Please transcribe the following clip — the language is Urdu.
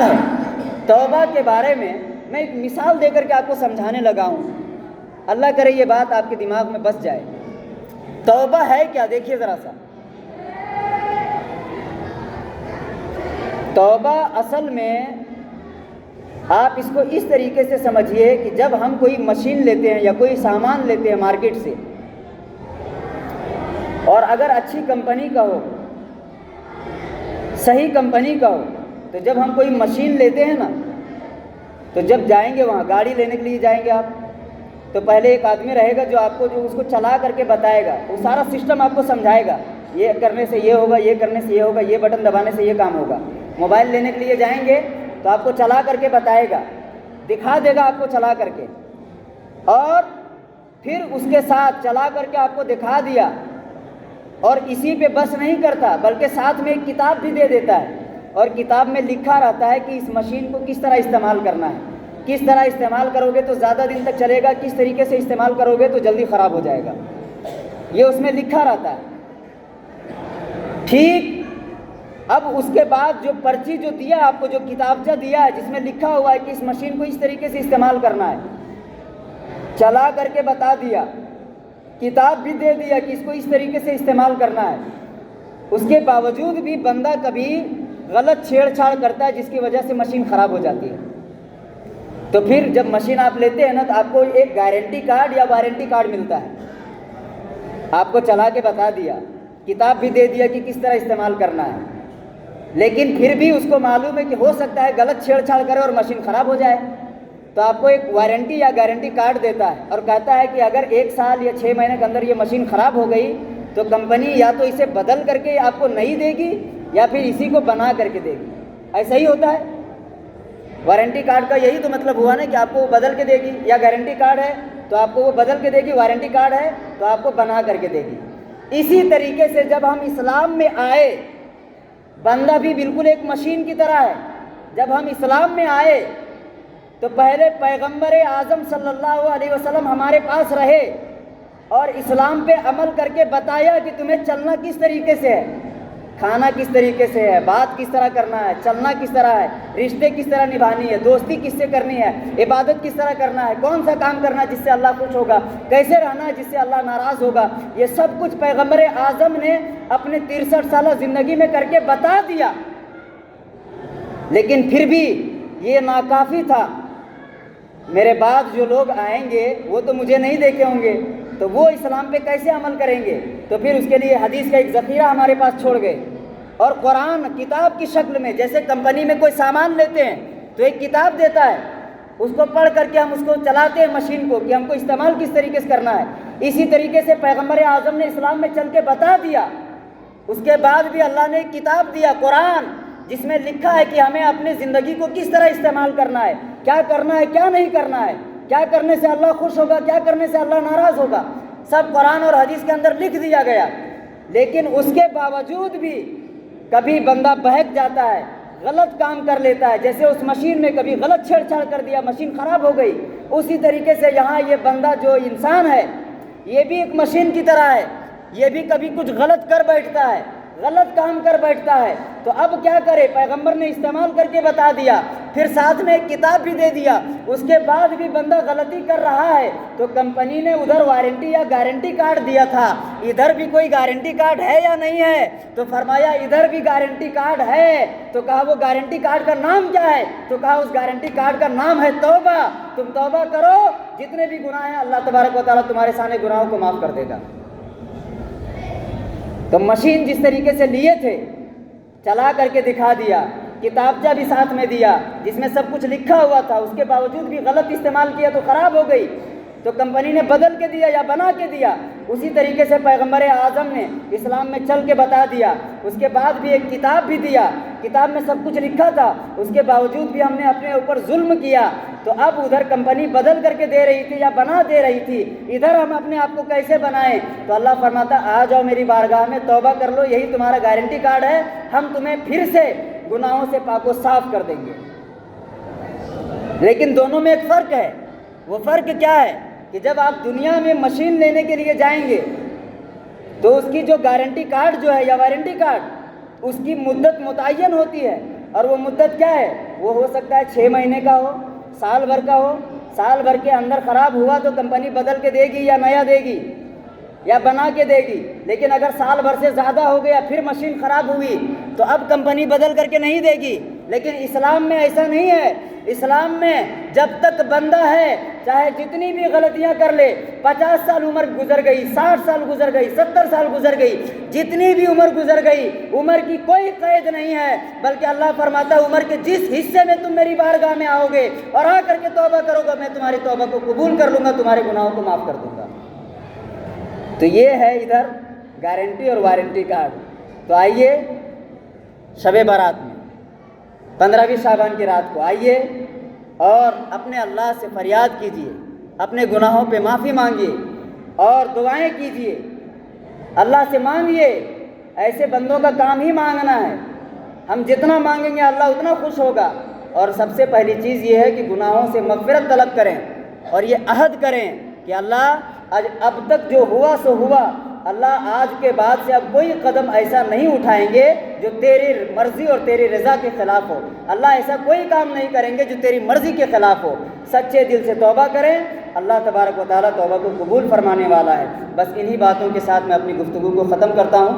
ہے توبہ کے بارے میں میں ایک مثال دے کر کے آپ کو سمجھانے لگا ہوں، اللہ کرے یہ بات آپ کے دماغ میں بس جائے۔ توبہ ہے کیا؟ دیکھیے ذرا سا، توبہ اصل میں آپ اس کو اس طریقے سے سمجھیے کہ جب ہم کوئی مشین لیتے ہیں یا کوئی سامان لیتے ہیں مارکیٹ سے، اور اگر اچھی کمپنی کا ہو، صحیح کمپنی کا ہو، تو جب ہم کوئی مشین لیتے ہیں نا، تو جب جائیں گے وہاں گاڑی لینے کے لیے جائیں گے آپ، تو پہلے ایک آدمی رہے گا جو آپ کو جو اس کو چلا کر کے بتائے گا، وہ سارا سسٹم آپ کو سمجھائے گا، یہ کرنے سے یہ ہوگا، یہ کرنے سے یہ ہوگا، یہ بٹن دبانے سے یہ کام ہوگا۔ موبائل لینے کے لیے جائیں گے تو آپ کو چلا کر کے بتائے گا، دکھا دے گا آپ کو چلا کر کے، اور پھر اس کے ساتھ چلا کر کے آپ کو دکھا دیا، اور اسی پہ بس نہیں کرتا بلکہ ساتھ میں ایک کتاب بھی دے دیتا ہے، اور کتاب میں لکھا رہتا ہے کہ اس مشین کو کس طرح استعمال کرنا ہے، کس طرح استعمال کرو گے تو زیادہ دن تک چلے گا، کس طریقے سے استعمال کرو گے تو جلدی خراب ہو جائے گا، یہ اس میں لکھا رہتا ہے۔ ٹھیک، اب اس کے بعد جو پرچی جو دیا آپ کو، جو کتابچہ دیا ہے جس میں لکھا ہوا ہے کہ اس مشین کو اس طریقے سے استعمال کرنا ہے، چلا کر کے بتا دیا، کتاب بھی دے دیا کہ اس کو اس طریقے سے استعمال کرنا ہے، اس کے باوجود بھی بندہ کبھی غلط چھیڑ چھاڑ کرتا ہے جس کی وجہ سے مشین خراب ہو جاتی ہے۔ تو پھر جب مشین آپ لیتے ہیں نا تو آپ کو ایک گارنٹی کارڈ یا وارنٹی کارڈ ملتا ہے، آپ کو چلا کے بتا دیا، کتاب بھی دے دیا کہ کس طرح استعمال کرنا ہے، لیکن پھر بھی اس کو معلوم ہے کہ ہو سکتا ہے غلط چھیڑ چھاڑ کرے اور مشین خراب ہو جائے، تو آپ کو ایک وارنٹی یا گارنٹی کارڈ دیتا ہے اور کہتا ہے کہ اگر 1 سال یا 6 مہینے کے اندر یہ مشین خراب ہو گئی تو کمپنی یا تو اسے بدل کر کے آپ کو نہیں دے گی یا پھر اسی کو بنا کر کے دے گی۔ ایسا ہی ہوتا ہے، وارنٹی کارڈ کا یہی تو مطلب ہوا نا کہ آپ کو وہ بدل کے دے گی، یا گارنٹی کارڈ ہے تو آپ کو وہ بدل کے دے گی، وارنٹی کارڈ ہے تو آپ کو بنا کر کے دے گی۔ اسی طریقے سے جب ہم اسلام میں آئے، بندہ بھی بالکل ایک مشین کی طرح ہے۔ جب ہم اسلام میں آئے تو پہلے پیغمبر اعظم صلی اللہ علیہ وسلم ہمارے پاس رہے اور اسلام پہ عمل کر کے بتایا کہ تمہیں چلنا کس طریقے سے ہے، کھانا کس طریقے سے ہے، بات کس طرح کرنا ہے، چلنا کس طرح ہے، رشتے کس طرح نبھانی ہے، دوستی کس سے کرنی ہے، عبادت کس طرح کرنا ہے، کون سا کام کرنا ہے جس سے اللہ خوش ہوگا، کیسے رہنا ہے جس سے اللہ ناراض ہوگا، یہ سب کچھ پیغمبر اعظم نے اپنے 63 سالہ زندگی میں کر کے بتا دیا۔ لیکن پھر بھی یہ ناکافی تھا۔ میرے بعد جو لوگ آئیں گے وہ تو مجھے نہیں دیکھے ہوں گے، تو وہ اسلام پہ کیسے عمل کریں گے؟ تو پھر اس کے لیے حدیث کا ایک ذخیرہ ہمارے پاس چھوڑ گئے، اور قرآن کتاب کی شکل میں، جیسے کمپنی میں کوئی سامان لیتے ہیں تو ایک کتاب دیتا ہے، اس کو پڑھ کر کے ہم اس کو چلاتے ہیں مشین کو کہ ہم کو استعمال کس طریقے سے کرنا ہے۔ اسی طریقے سے پیغمبر اعظم نے اسلام میں چل کے بتا دیا، اس کے بعد بھی اللہ نے ایک کتاب دیا قرآن، جس میں لکھا ہے کہ ہمیں اپنی زندگی کو کس طرح استعمال کرنا ہے، کیا کرنا ہے، کیا نہیں کرنا ہے، کیا کرنے سے اللہ خوش ہوگا، کیا کرنے سے اللہ ناراض ہوگا، سب قرآن اور حدیث کے اندر لکھ دیا گیا۔ لیکن اس کے باوجود بھی کبھی بندہ بہک جاتا ہے، غلط کام کر لیتا ہے، جیسے اس مشین میں کبھی غلط چھیڑ چھاڑ کر دیا، مشین خراب ہو گئی، اسی طریقے سے یہاں یہ بندہ جو انسان ہے یہ بھی ایک مشین کی طرح ہے، یہ بھی کبھی کچھ غلط کر بیٹھتا ہے، غلط کام کر بیٹھتا ہے۔ تو اب کیا کرے؟ پیغمبر نے استعمال کر کے بتا دیا، پھر ساتھ میں ایک کتاب بھی دے دیا، اس کے بعد بھی بندہ غلطی کر رہا ہے، تو کمپنی نے ادھر وارنٹی یا گارنٹی کارڈ دیا تھا، ادھر بھی کوئی گارنٹی کارڈ ہے یا نہیں ہے؟ تو فرمایا ادھر بھی گارنٹی کارڈ ہے۔ تو کہا وہ گارنٹی کارڈ کا نام کیا ہے؟ تو کہا اس گارنٹی کارڈ کا نام ہے توبہ، تم توبہ کرو، جتنے بھی گناہ ہیں اللہ تبارک و تعالیٰ تمہارے سامنے گناہوں کو معاف کر دے گا۔ تو مشین جس طریقے سے لیے تھے، چلا کر کے دکھا دیا، کتابچہ بھی ساتھ میں دیا جس میں سب کچھ لکھا ہوا تھا، اس کے باوجود بھی غلط استعمال کیا تو خراب ہو گئی، تو کمپنی نے بدل کے دیا یا بنا کے دیا۔ اسی طریقے سے پیغمبر اعظم نے اسلام میں چل کے بتا دیا، اس کے بعد بھی ایک کتاب بھی دیا، کتاب میں سب کچھ لکھا تھا، اس کے باوجود بھی ہم نے اپنے اوپر ظلم کیا، تو اب ادھر کمپنی بدل کر کے دے رہی تھی یا بنا دے رہی تھی، ادھر ہم اپنے آپ کو کیسے بنائیں؟ تو اللہ فرماتا آ جاؤ میری بارگاہ میں، توبہ کر لو، یہی تمہارا گارنٹی کارڈ ہے، ہم تمہیں پھر سے گناہوں سے پاک و صاف کر دیں گے۔ لیکن دونوں میں ایک فرق ہے، وہ فرق کیا ہے کہ جب آپ دنیا میں مشین لینے کے لیے جائیں گے تو اس کی جو گارنٹی کارڈ جو ہے یا وارنٹی کارڈ، اس کی مدت متعین ہوتی ہے، اور وہ مدت کیا ہے؟ وہ ہو سکتا ہے 6 مہینے کا ہو، سال بھر کا ہو۔ سال بھر کے اندر خراب ہوا تو کمپنی بدل کے دے گی یا نیا دے گی یا بنا کے دے گی، لیکن اگر سال بھر سے زیادہ ہو گیا پھر مشین خراب ہوئی تو اب کمپنی بدل کر کے نہیں دے گی۔ لیکن اسلام میں ایسا نہیں ہے۔ اسلام میں جب تک بندہ ہے چاہے جتنی بھی غلطیاں کر لے، 50 سال عمر گزر گئی، 60 سال گزر گئی، 70 سال گزر گئی، جتنی بھی عمر گزر گئی، عمر کی کوئی قید نہیں ہے، بلکہ اللہ فرماتا ہے عمر کے جس حصے میں تم میری بارگاہ میں آؤ گے اور آ کر کے توبہ کرو گے میں تمہاری توبہ کو قبول کر لوں گا، تمہارے گناہوں کو معاف کر دوں گا۔ تو یہ ہے ادھر گارنٹی اور وارنٹی کارڈ۔ تو آئیے شب برات میں 15ویں شعبان کی رات کو آئیے اور اپنے اللہ سے فریاد کیجیے، اپنے گناہوں پہ معافی مانگیے اور دعائیں کیجیے، اللہ سے مانگیے۔ ایسے بندوں کا کام ہی مانگنا ہے، ہم جتنا مانگیں گے اللہ اتنا خوش ہوگا۔ اور سب سے پہلی چیز یہ ہے کہ گناہوں سے مغفرت طلب کریں اور یہ عہد کریں کہ اللہ اب تک جو ہوا سو ہوا، اللہ آج کے بعد سے اب کوئی قدم ایسا نہیں اٹھائیں گے جو تیری مرضی اور تیری رضا کے خلاف ہو۔ اللہ ایسا کوئی کام نہیں کریں گے جو تیری مرضی کے خلاف ہو۔ سچے دل سے توبہ کریں، اللہ تبارک و تعالیٰ توبہ کو قبول فرمانے والا ہے۔ بس انہی باتوں کے ساتھ میں اپنی گفتگو کو ختم کرتا ہوں۔